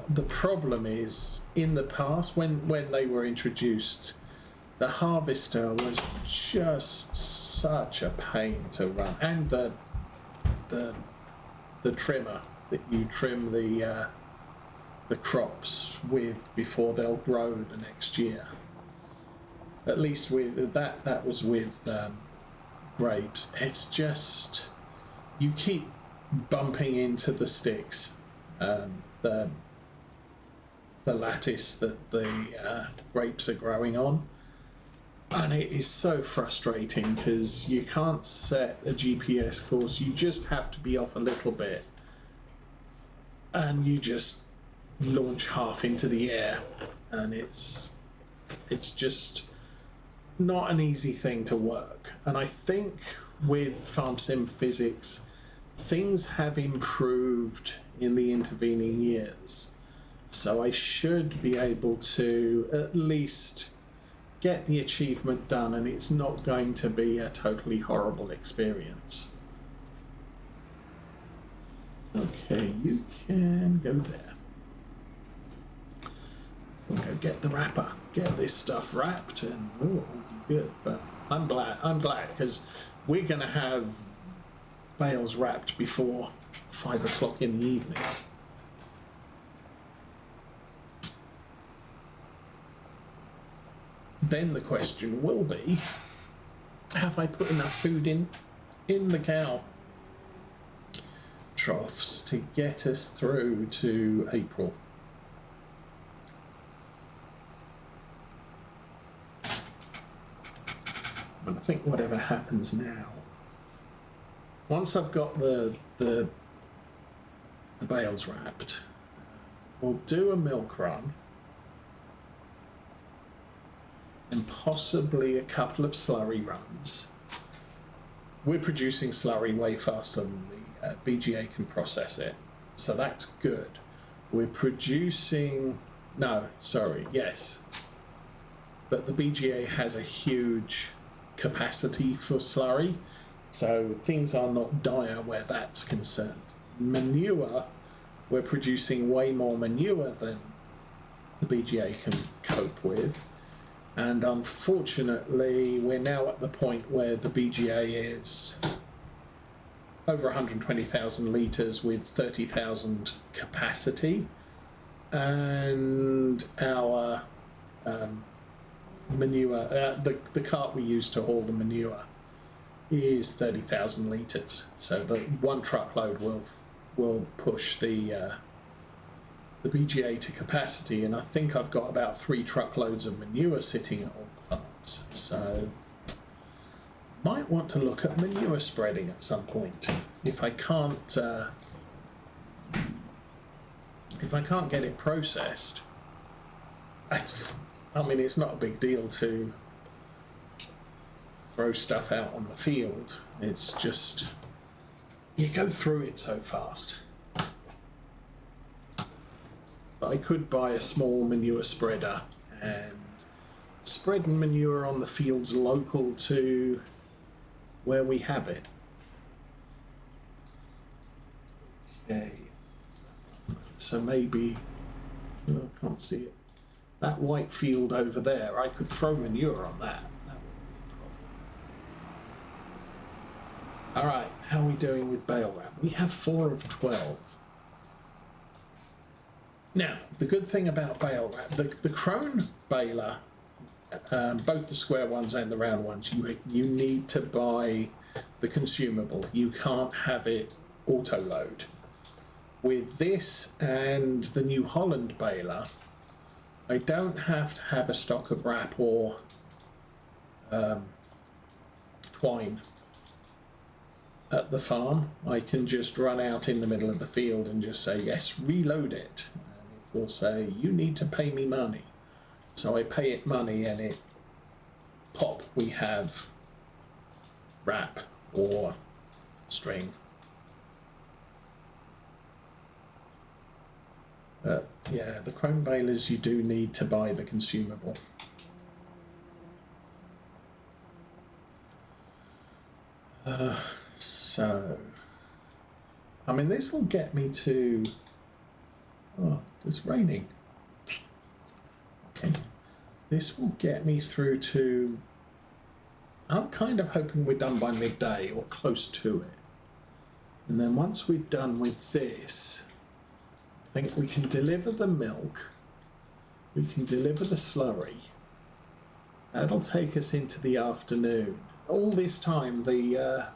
The problem is, in the past, when they were introduced, the harvester was just such a pain to run, and the trimmer that you trim the crops with before they'll grow the next year. At least with that was with grapes. It's just, you keep bumping into the sticks, the lattice that the grapes are growing on, and it is so frustrating because you can't set a GPS course. You just have to be off a little bit, and you just launch half into the air, and it's just not an easy thing to work. And I think with Farm Sim physics, things have improved in the intervening years, so I should be able to at least get the achievement done, and it's not going to be a totally horrible experience. Okay, you can go there. We'll go get the wrapper, get this stuff wrapped, and it'll be good. But I'm glad because we're going to have bales wrapped before 5 o'clock in the evening. Then the question will be, have I put enough food in the cow troughs to get us through to April? But I think whatever happens now, once I've got the bales wrapped, we'll do a milk run and possibly a couple of slurry runs. We're producing slurry way faster than the BGA can process it, so that's good. We're producing, yes, but the BGA has a huge capacity for slurry, so things are not dire where that's concerned. Manure, we're producing way more manure than the BGA can cope with, and unfortunately we're now at the point where the BGA is over 120,000 litres with 30,000 capacity, and our manure, the cart we use to haul the manure is 30,000 litres, so the one truckload will push the BGA to capacity, and I think I've got about 3 truckloads of manure sitting at all the farms, so might want to look at manure spreading at some point if I can't get it processed. It's not a big deal to throw stuff out on the field. It's just, you go through it so fast. But I could buy a small manure spreader and spread manure on the fields local to where we have it. Okay. So maybe, I can't see it. That white field over there, I could throw manure on that. That wouldn't be a problem. Alright, how are we doing with bale wrap? We have 4 of 12. Now, the good thing about bale wrap, the Krone baler, both the square ones and the round ones, you need to buy the consumable. You can't have it auto-load. With this and the New Holland baler, I don't have to have a stock of wrap or twine at the farm. I can just run out in the middle of the field and just say, yes, reload it. And it will say, you need to pay me money. So I pay it money, and it pop, we have wrap or string. Yeah, the chrome balers, you do need to buy the consumable. So, this will get me to, It's raining. Okay. This will get me through to... I'm kind of hoping we're done by midday or close to it. And then once we're done with this, I think we can deliver the milk. We can deliver the slurry. That'll take us into the afternoon. All this time, the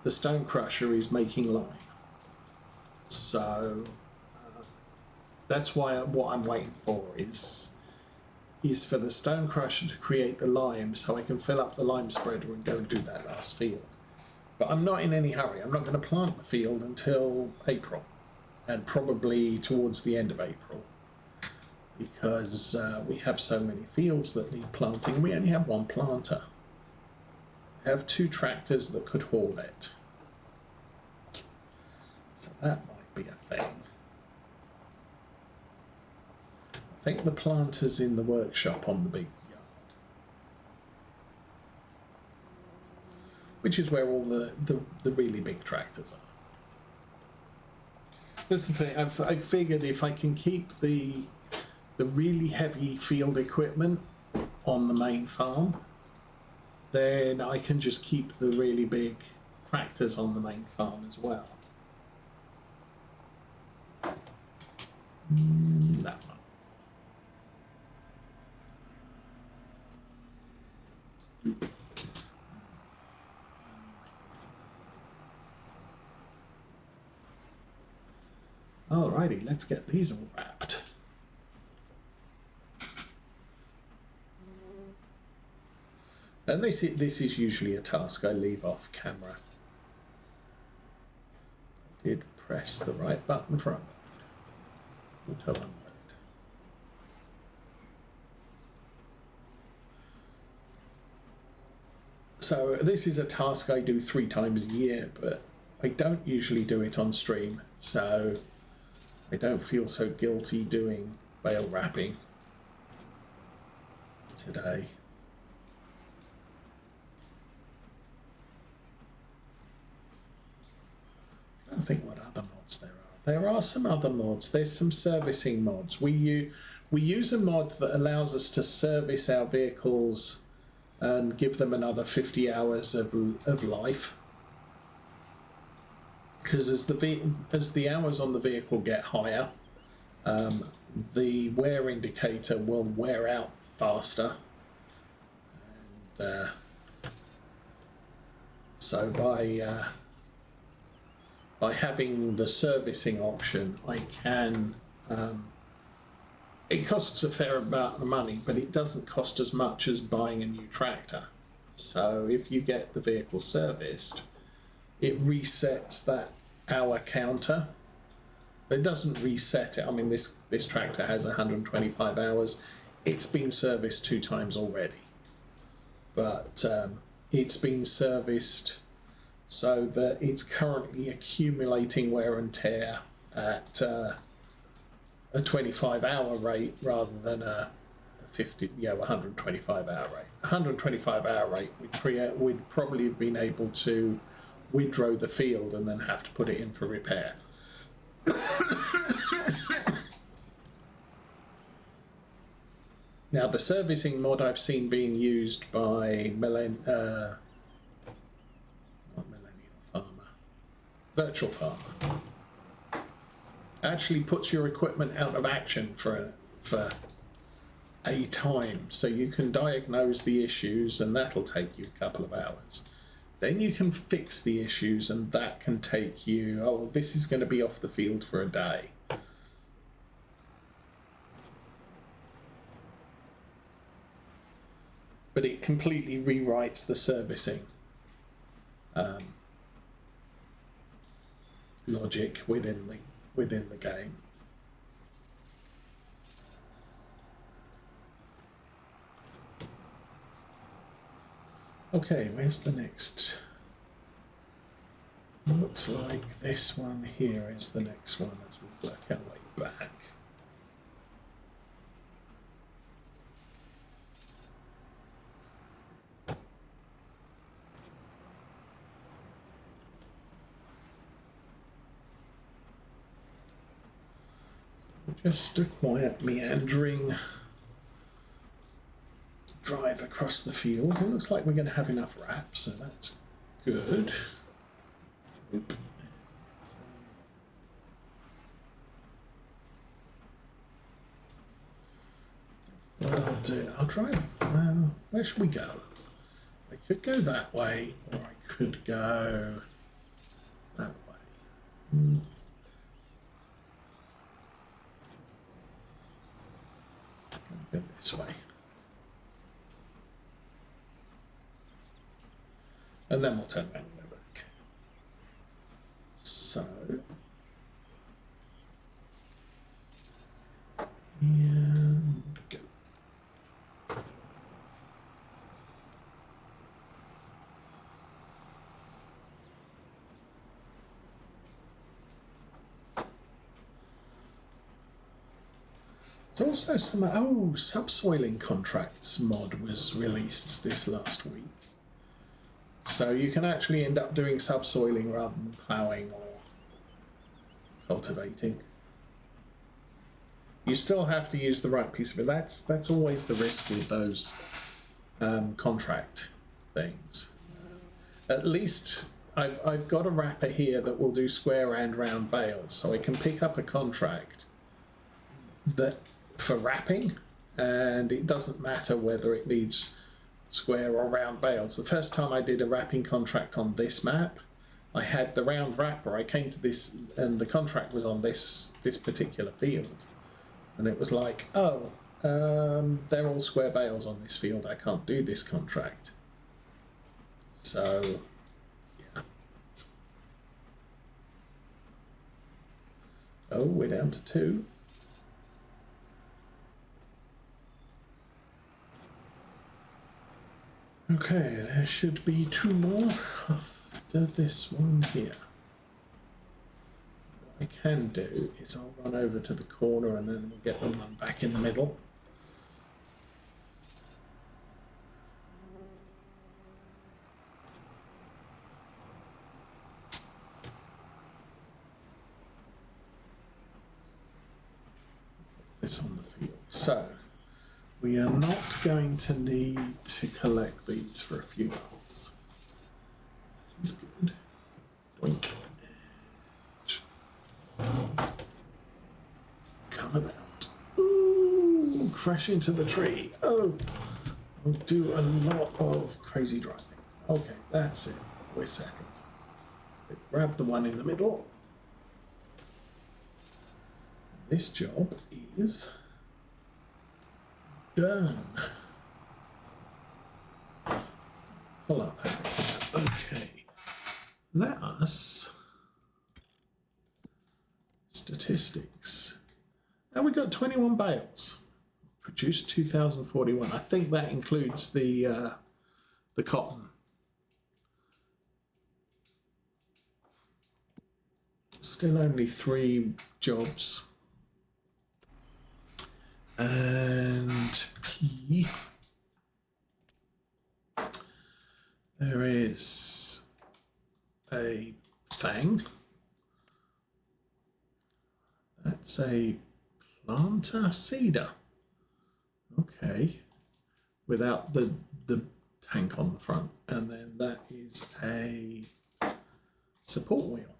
stone crusher is making lime. So that's why what I'm waiting for is for the stone crusher to create the lime so I can fill up the lime spreader and go and do that last field. But I'm not in any hurry. I'm not going to plant the field until April, and probably towards the end of April, because we have so many fields that need planting. We only have one planter. We have 2 tractors that could haul it. So that might be a thing. I think the planter's in the workshop on the big yard, which is where all the really big tractors are. That's the thing. I figured if I can keep the really heavy field equipment on the main farm, then I can just keep the really big tractors on the main farm as well. No. Alrighty, let's get these all wrapped. And this is usually a task I leave off camera. I did press the right button for unload. Auto unload. So this is a task I do 3 times a year, but I don't usually do it on stream, so I don't feel so guilty doing bale wrapping today. I don't think what other mods there are. There are some other mods. There's some servicing mods. We use a mod that allows us to service our vehicles and give them another 50 hours of life. Because as the hours on the vehicle get higher, the wear indicator will wear out faster. And so by having the servicing option, I can. It costs a fair amount of money, but it doesn't cost as much as buying a new tractor. So if you get the vehicle serviced, it resets that hour counter. But it doesn't reset it. I mean, this tractor has 125 hours. It's been serviced 2 times already. But it's been serviced so that it's currently accumulating wear and tear at a 25-hour rate rather than a 125-hour rate. 125-hour rate, we'd probably have been able to withdraw the field and then have to put it in for repair. Now, the servicing mod I've seen being used by Virtual Farmer, actually puts your equipment out of action for a time, so you can diagnose the issues and that'll take you a couple of hours. Then you can fix the issues and that can take you, oh, this is going to be off the field for a day. But it completely rewrites the servicing logic within the game. Okay, where's the next? Looks like this one here is the next one as we work our way back. Just a quiet meandering drive across the field. It looks like we're going to have enough wraps, so that's good. Oop. What I'll do, I'll drive. Where should we go? I could go that way, or I could go that way. Go this way. And then we'll turn around and go back. So, and go. There's also some, subsoiling contracts mod was released this last week. So you can actually end up doing subsoiling rather than ploughing or cultivating. You still have to use the right piece of it. That's always the risk with those contract things. At least I've got a wrapper here that will do square and round bales, so I can pick up a contract that for wrapping, and it doesn't matter whether it needs square or round bales. The first time I did a wrapping contract on this map, I had the round wrapper. I came to this and the contract was on this particular field, and it was like, oh, they're all square bales on this field, I can't do this contract. So yeah. Oh, we're down to 2. Okay, there should be 2 more after this one here. What I can do is I'll run over to the corner and then we'll get the one back in the middle. This on the field. So we are not going to need to collect these for a few months. This is good. Doink. Come about. Ooh, crash into the tree. Oh, we'll do a lot of crazy driving. Okay, that's it. We're settled. So grab the one in the middle. This job is done. Pull up everything. Okay. Let us statistics. Now we got 21 bales. Produced 2,041. I think that includes the cotton. Still only 3 jobs. And P, there is a fang. That's a planter cedar. Okay, without the tank on the front. And then that is a support wheel.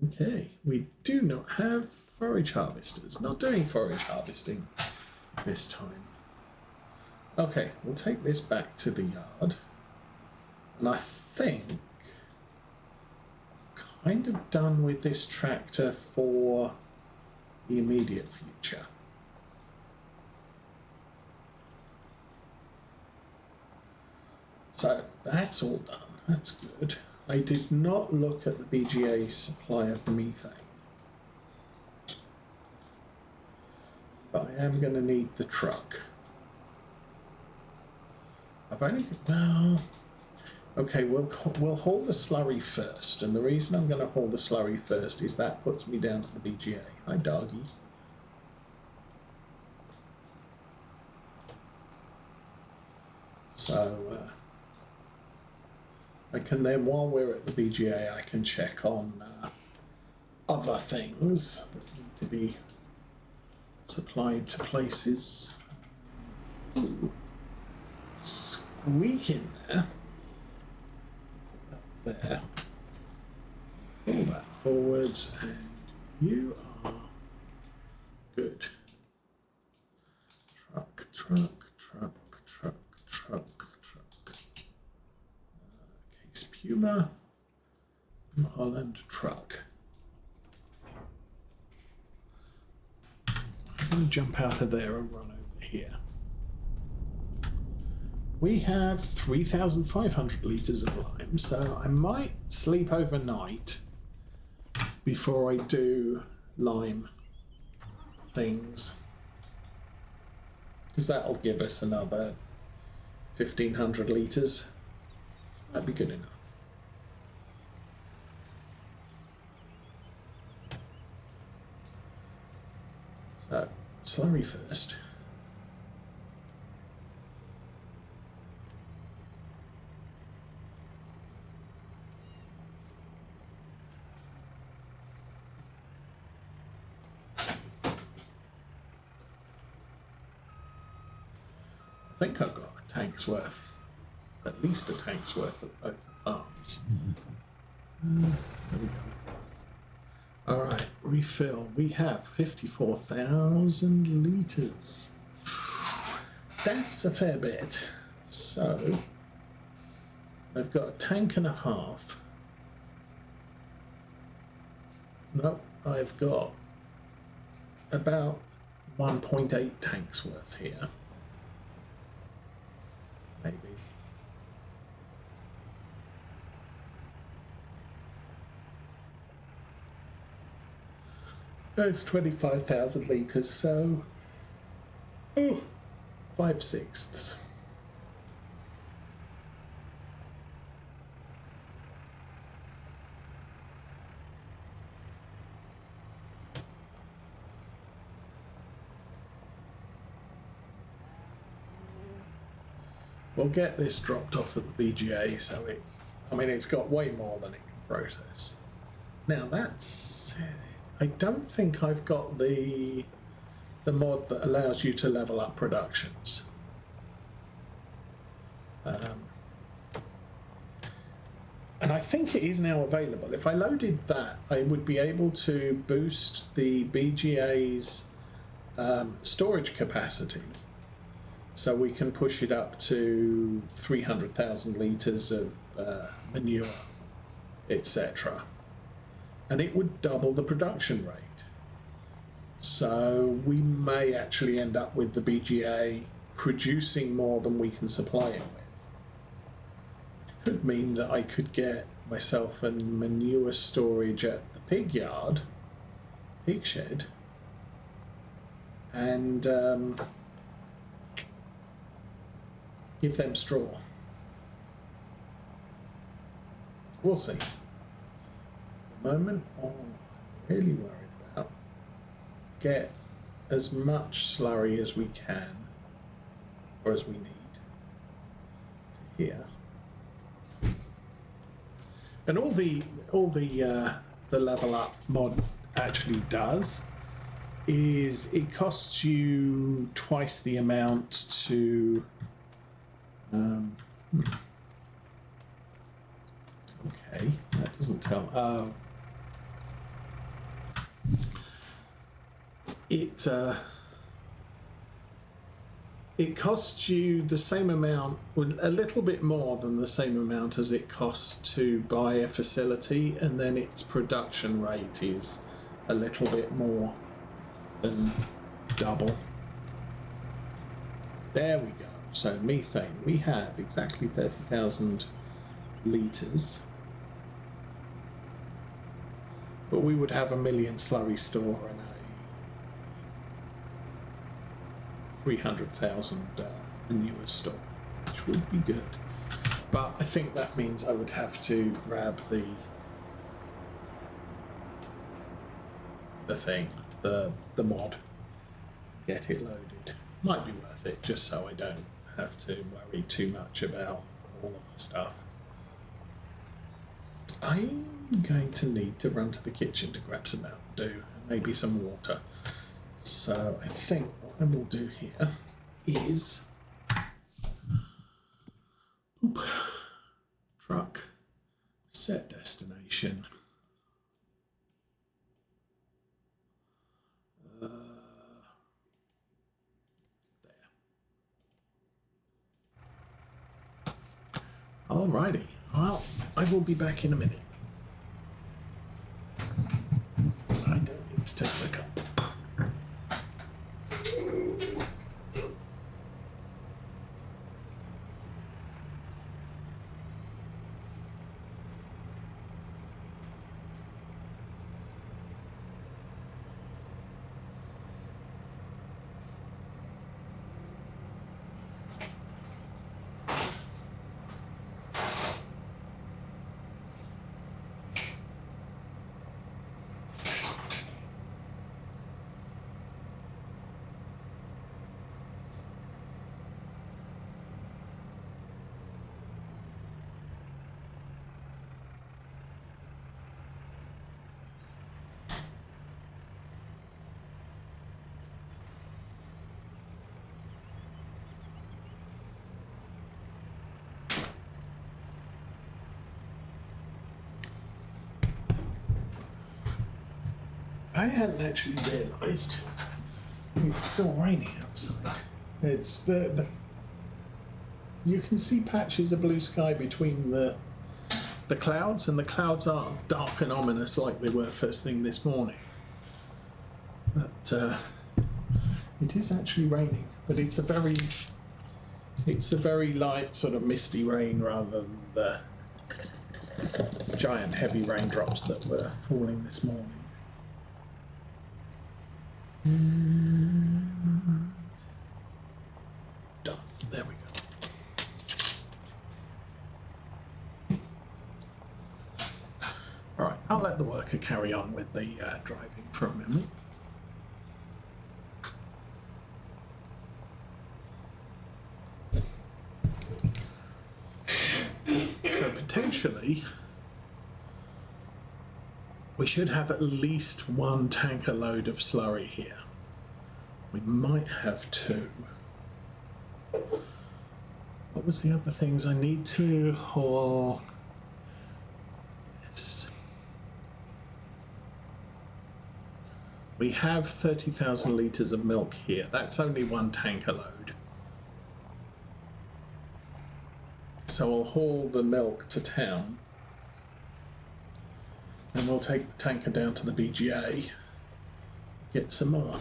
Okay, we do not have forage harvesters. Not doing forage harvesting this time. Okay, we'll take this back to the yard. And I think kind of done with this tractor for the immediate future. So that's all done. That's good. I did not look at the BGA supply of methane. But I am going to need the truck. I've only, well, okay, we'll haul the slurry first. And the reason I'm going to haul the slurry first is that puts me down to the BGA. Hi, doggy. So, I can then, while we're at the BGA, I can check on other things that need to be supplied to places. Ooh. Squeak in there. Up there. Pull that forwards, and you are good. Truck, truck, truck, truck, truck, truck. Case Puma, New Holland truck. I'm going to jump out of there and run over here. We have 3,500 litres of lime, so I might sleep overnight before I do lime things, because that'll give us another 1,500 litres. That'd be good enough. So, slurry first. I think I've got a tank's worth, at least a tank's worth of both the farms. There we go. All right, refill. We have 54,000 litres. That's a fair bit. So I've got a tank and a half. No, I've got about 1.8 tanks worth here. Maybe. That's 25,000 litres, so 5/6. We'll get this dropped off at the BGA, so it's got way more than it can process. Now I don't think I've got the mod that allows you to level up productions. And I think it is now available. If I loaded that, I would be able to boost the BGA's storage capacity, so we can push it up to 300,000 litres of manure, etc. And it would double the production rate. So we may actually end up with the BGA producing more than we can supply it with. It could mean that I could get myself a manure storage at the pig shed, and give them straw. We'll see. At the moment, all I'm really worried about, get as much slurry as we can, or as we need, to here. And all the level up mod actually does is it costs you twice the amount to okay, that doesn't tell. It costs you the same amount, a little bit more than the same amount as it costs to buy a facility, and then its production rate is a little bit more than double. There we go. So methane, we have exactly 30,000 litres, but we would have 1 million slurry store and a 300,000 manure store, which would be good. But I think that means I would have to grab the mod, get it loaded. Might be worth it, just so I don't have to worry too much about all of the stuff. I'm going to need to run to the kitchen to grab some Mountain Dew and maybe some water. So I think what I will do here is truck set destination. There. Alrighty. Well, I will be back in a minute. I don't need to take the cup. I hadn't actually realised it's still raining outside. It's the you can see patches of blue sky between the clouds, and the clouds aren't dark and ominous like they were first thing this morning. But it is actually raining, but it's a very light sort of misty rain rather than the giant heavy raindrops that were falling this morning. Done. There we go. All right, I'll let the worker carry on with the driving for a moment. So potentially, we should have at least one tanker load of slurry here. We might have two. What was the other things I need to haul? Yes. We have 30,000 litres of milk here. That's only one tanker load. So I'll haul the milk to town. And we'll take the tanker down to the BGA, get some more.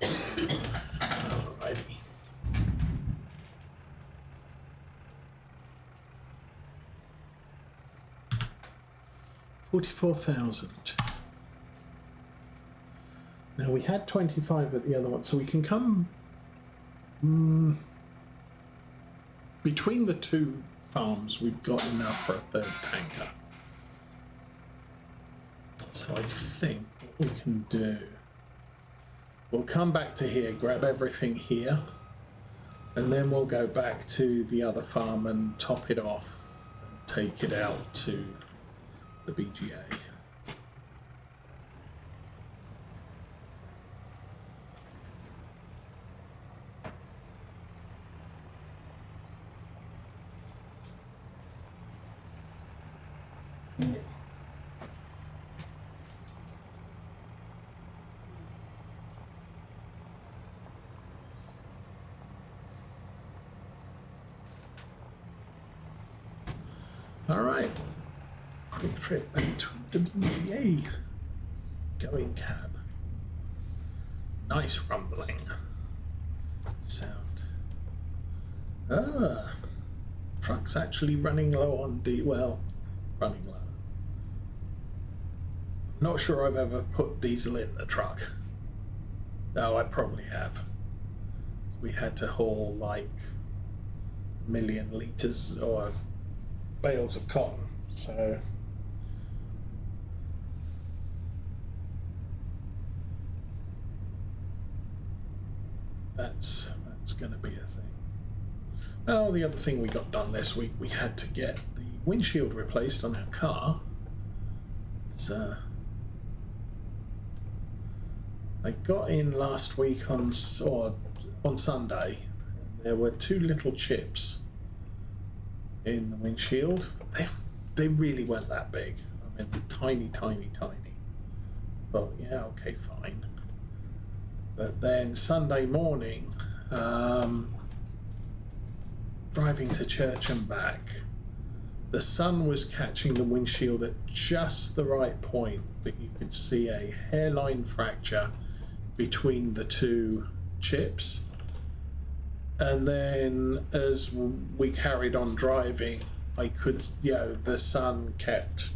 Alrighty. $44,000. Now we had 25 at the other one, so we can come between the two farms. We've got enough for a third tanker. So I think what we can do, we'll come back to here, grab everything here, and then we'll go back to the other farm and top it off and take it out to the BGA. All right. Quick trip back to the BGA. Going cab. Nice rumbling sound. Truck's actually running low on well, running low. I'm not sure I've ever put diesel in the truck. No, I probably have. So we had to haul like 1 million litres or bales of cotton, so that's going to be a thing. Oh, the other thing we got done this week, we had to get the windshield replaced on our car. So I got in last week on Sunday. There were 2 little chips in the windshield. They really weren't that big. I mean, tiny. Thought, yeah, okay, fine. But then Sunday morning, driving to church and back, the sun was catching the windshield at just the right point that you could see a hairline fracture between the 2 chips. And then as we carried on driving, I could, the sun kept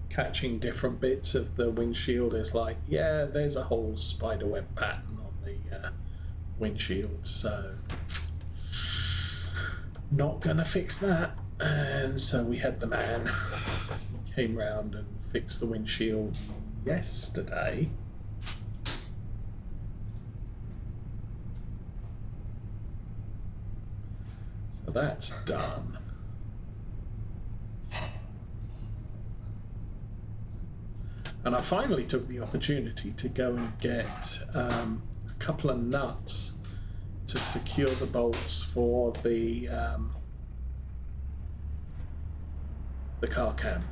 catching different bits of the windshield. It's like, yeah, there's a whole spiderweb pattern on the windshield, so not gonna fix that. And so we had the man came round and fixed the windshield yesterday. So that's done. And I finally took the opportunity to go and get a couple of nuts to secure the bolts for the car cam.